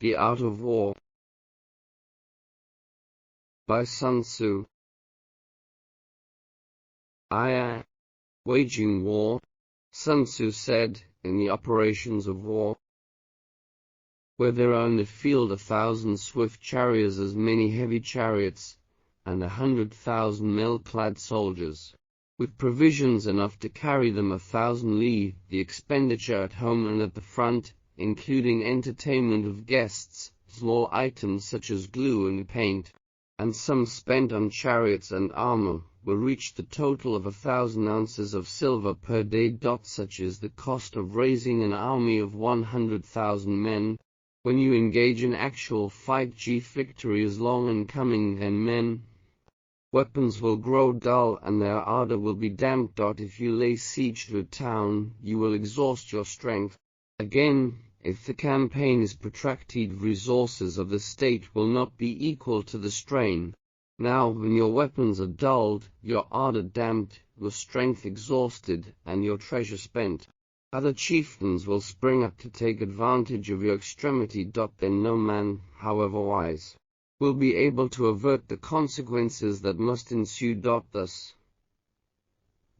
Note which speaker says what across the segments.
Speaker 1: The Art of War by Sun Tzu. Waging war, Sun Tzu said, in the operations of war, where there are in the field 1,000 swift chariots, as many heavy chariots, and 100,000 mail-clad soldiers, with provisions enough to carry them 1,000 li, the expenditure at home and at the front, including entertainment of guests, small items such as glue and paint, and some spent on chariots and armor, will reach the total of 1,000 ounces of silver per day. Such is the cost of raising an army of 100,000 men. When you engage in actual fight, victory is long in coming, and men, weapons will grow dull and their ardor will be damped. If you lay siege to a town, you will exhaust your strength. Again, if the campaign is protracted, resources of the state will not be equal to the strain. Now, when your weapons are dulled, your ardor damped, your strength exhausted, and your treasure spent, other chieftains will spring up to take advantage of your extremity. Then no man, however wise, will be able to avert the consequences that must ensue. Thus,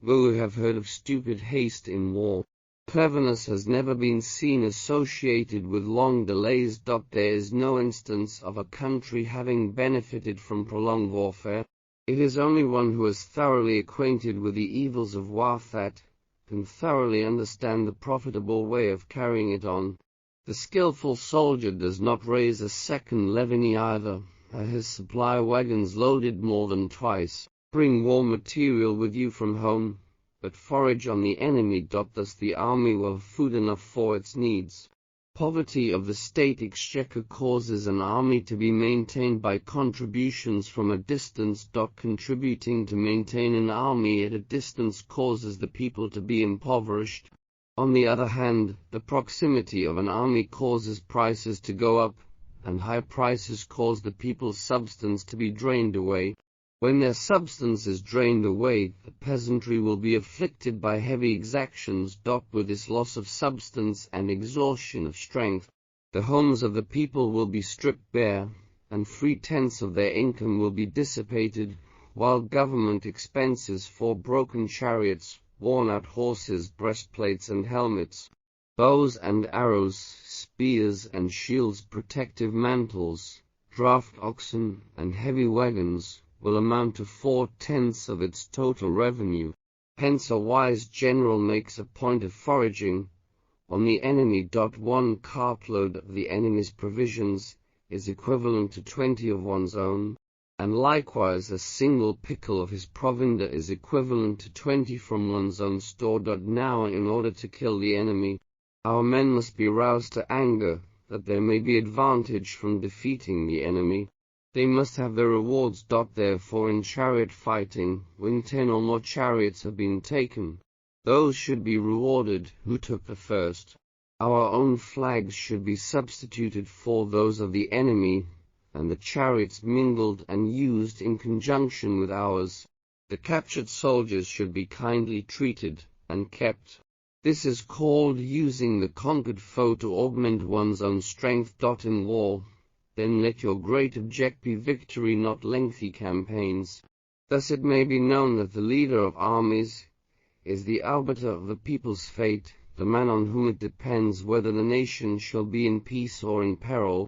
Speaker 1: though we have heard of stupid haste in war, cleverness has never been seen associated with long delays. There is no instance of a country having benefited from prolonged warfare. It is only one who is thoroughly acquainted with the evils of war that can thoroughly understand the profitable way of carrying it on. The skillful soldier does not raise a second levany either, his supply wagons loaded more than twice. Bring war material with you from home, but forage on the enemy. Thus the army will have food enough for its needs. Poverty of the state exchequer causes an army to be maintained by contributions from a distance. Contributing to maintain an army at a distance causes the people to be impoverished. On the other hand, the proximity of an army causes prices to go up, and high prices cause the people's substance to be drained away. When their substance is drained away, the peasantry will be afflicted by heavy exactions. With this loss of substance and exhaustion of strength, the homes of the people will be stripped bare, and 3/10 of their income will be dissipated, while government expenses for broken chariots, worn-out horses, breastplates and helmets, bows and arrows, spears and shields, protective mantles, draft oxen, and heavy wagons will amount to 4/10 of its total revenue. Hence a wise general makes a point of foraging on the enemy. 1 cartload of the enemy's provisions is equivalent to 20 of one's own, and likewise a single pickle of his provender is equivalent to 20 from one's own store. Now, in order to kill the enemy, our men must be roused to anger, that there may be advantage from defeating the enemy. They must have their rewards. Therefore, in chariot fighting, when 10 or more chariots have been taken, those should be rewarded who took the first. Our own flags should be substituted for those of the enemy, and the chariots mingled and used in conjunction with ours. The captured soldiers should be kindly treated and kept. This is called using the conquered foe to augment one's own strength. In war, then let your great object be victory, not lengthy campaigns. Thus it may be known that the leader of armies is the arbiter of the people's fate, the man on whom it depends whether the nation shall be in peace or in peril.